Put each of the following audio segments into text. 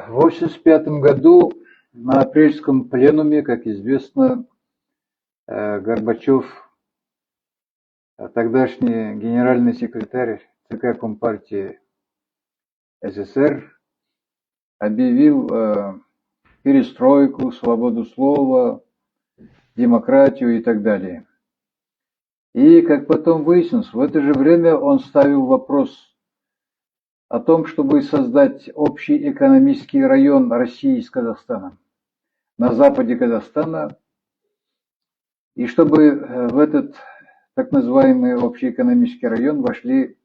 В 1985 году на апрельском пленуме, как известно, Горбачев, тогдашний генеральный секретарь ЦК Компартии СССР, объявил перестройку, свободу слова, демократию и так далее. И, как потом выяснилось, в это же время он ставил вопрос о том, чтобы создать общий экономический район России с Казахстаном на западе Казахстана, и чтобы в этот так называемый общий экономический район вошли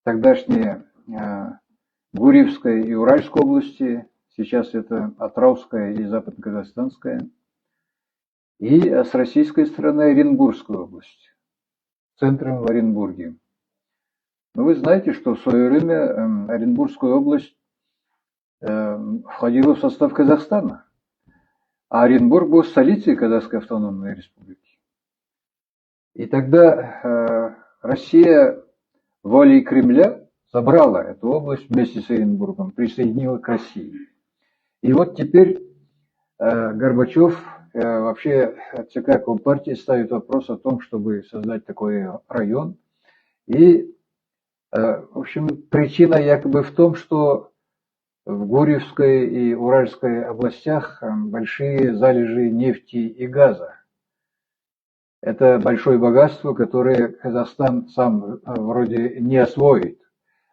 тогдашние Гурьевская и Уральская области, сейчас это Атырауская и Западно-Казахстанская, и с российской стороны Оренбургская область, центром в Оренбурге. Но вы знаете, что в свое время Оренбургская область входила в состав Казахстана, а Оренбург был столицей Казахской автономной республики. И тогда Россия волей Кремля забрала эту область вместе с Оренбургом, присоединила к России. И вот теперь Горбачев, вообще ЦК Компартии ставит вопрос о том, чтобы создать такой район. И, в общем, причина якобы в том, что в Гурьевской и Уральской областях большие залежи нефти и газа. Это большое богатство, которое Казахстан сам вроде не освоит.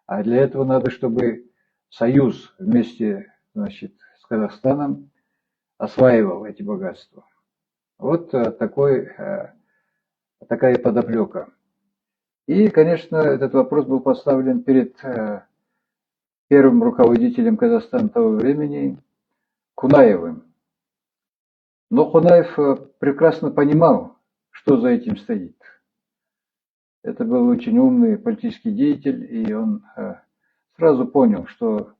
А для этого надо, чтобы Союз вместе, значит, с Казахстаном осваивал эти богатства. Вот такая подоплека. И, конечно, этот вопрос был поставлен перед первым руководителем Казахстана того времени, Кунаевым. Но Кунаев прекрасно понимал, что за этим стоит. Это был очень умный политический деятель, и он сразу понял, что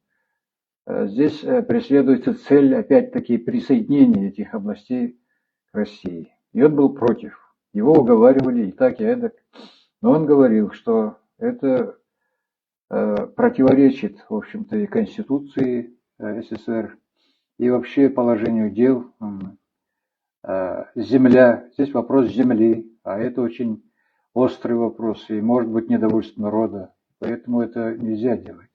здесь преследуется цель, опять-таки, присоединения этих областей к России. И он был против. Его уговаривали и так, и эдак. Но он говорил, что это противоречит, в общем-то, и Конституции СССР, и вообще положению дел. Земля, здесь вопрос земли, а это очень острый вопрос, и может быть недовольство народа, поэтому это нельзя делать.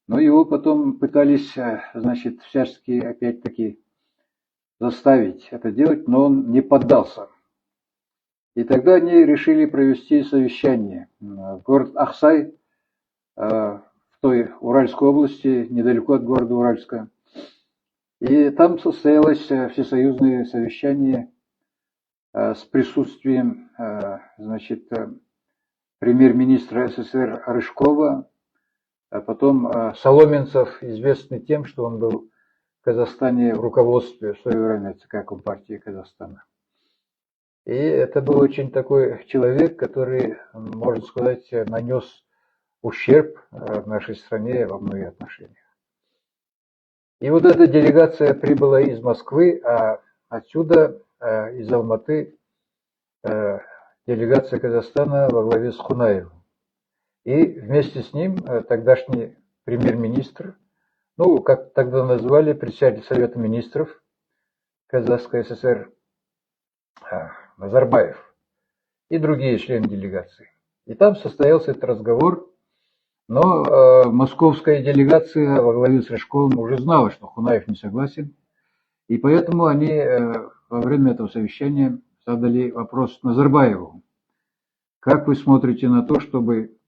Но его потом пытались, значит, всячески, опять-таки, заставить это делать, но он не поддался. И тогда они решили провести совещание в город Ахсай, в той Уральской области, недалеко от города Уральска. И там состоялось всесоюзное совещание с присутствием, значит, премьер-министра СССР Рыжкова, а потом Соломенцев, известный тем, что он был в Казахстане в руководстве в свое время ЦК Компартии Казахстана. И это был очень такой человек, который, можно сказать, нанес ущерб нашей стране во многих отношениях. И вот эта делегация прибыла из Москвы, а отсюда, из Алматы, делегация Казахстана во главе с Кунаевым. И вместе с ним тогдашний премьер-министр, ну, как тогда назвали, председатель Совета министров Казахской ССР Назарбаев и другие члены делегации. И там состоялся этот разговор. Но московская делегация во главе с Рыжковым уже знала, что Кунаев не согласен, и поэтому они во время этого совещания задали вопрос Назарбаеву. Как вы смотрите на то, чтобы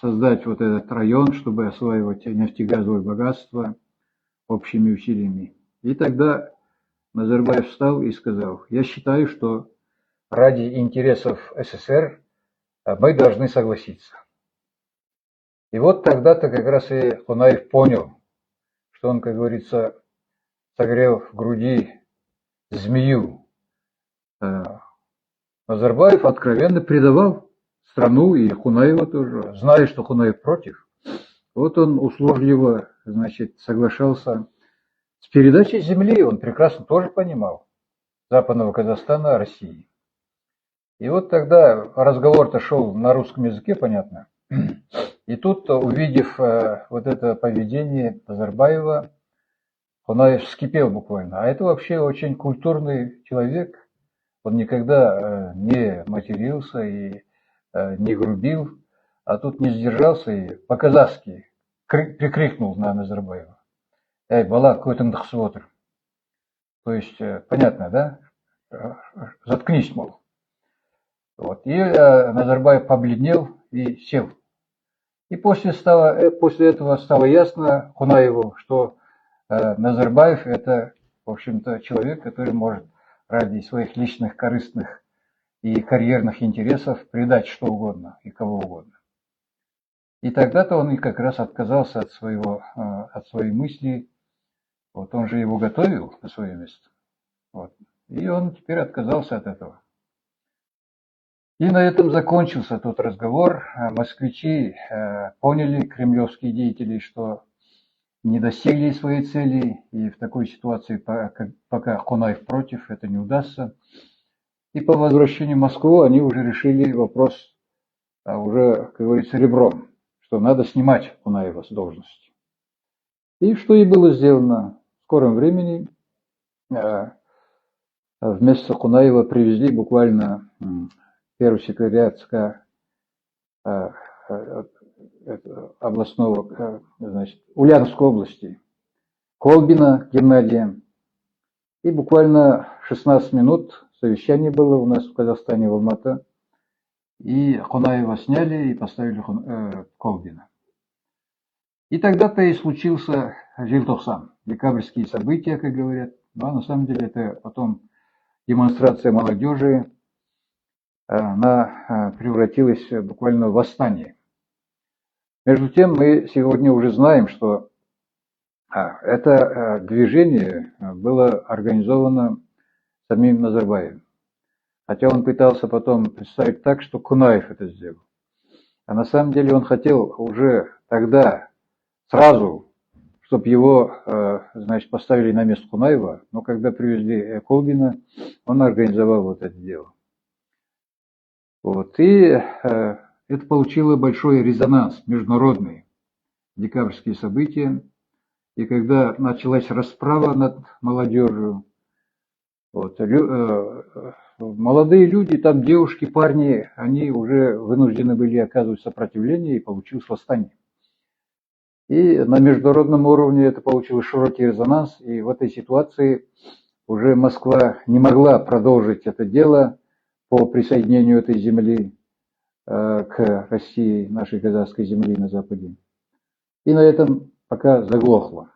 создать вот этот район, чтобы осваивать нефтегазовое богатство общими усилиями? И тогда Назарбаев встал и сказал: я считаю, что ради интересов СССР мы должны согласиться. И вот тогда-то как раз и Кунаев понял, что он, как говорится, согрел в груди змею. Назарбаев откровенно предавал страну и Кунаева тоже, зная, что Кунаев против. Вот он услужливо, значит, соглашался с передачей земли, он прекрасно тоже понимал, Западного Казахстана, России. И вот тогда разговор-то шел на русском языке, понятно. И тут, увидев вот это поведение Назарбаева, Хунаев вскипел буквально. А это вообще очень культурный человек. Он никогда не матерился и не грубил, а тут не сдержался и по-казахски прикрикнул на Назарбаева. Эй, бала, көтіңді қысып отыр. То есть, понятно, да? Заткнись, мол. Вот. И Назарбаев побледнел и сел. И после этого стало ясно Хунаеву, что Назарбаев это, в общем-то, человек, который может ради своих личных корыстных и карьерных интересов предать что угодно и кого угодно. И тогда-то он и как раз отказался от своей мысли. Вот он же его готовил на свое место. Вот. И он теперь отказался от этого. И на этом закончился тот разговор. Москвичи поняли, кремлевские деятели, что не достигли своей цели, и в такой ситуации, пока Хунаев против, это не удастся. И по возвращению в Москву они уже решили вопрос, уже, как говорится, ребром, что надо снимать Хунаева с должности. И что и было сделано. В скором времени вместо Хунаева привезли буквально первый секретарь ЦК областного, значит, Ульяновской области, Колбина Геннадия. И буквально 16 минут совещание было у нас в Казахстане, в Алматы. И Хунаева сняли и поставили Колбина. И тогда-то и случился желтоқсан, декабрьские события, как говорят. Но на самом деле это потом демонстрация молодежи, она превратилась буквально в восстание. Между тем мы сегодня уже знаем, что это движение было организовано самим Назарбаевым. Хотя он пытался потом представить так, что Кунаев это сделал. А на самом деле он хотел уже тогда сразу, чтобы его, значит, поставили на место Кунаева, но когда привезли Колбина, он организовал вот это дело. Вот. И это получило большой резонанс международный, декабрьские события. И когда началась расправа над молодежью, вот, молодые люди, там девушки, парни, они уже вынуждены были оказывать сопротивление, и получилось восстание. И на международном уровне это получило широкий резонанс, и в этой ситуации уже Москва не могла продолжить это дело по присоединению этой земли к России, нашей казахской земли на Западе. И на этом пока заглохло.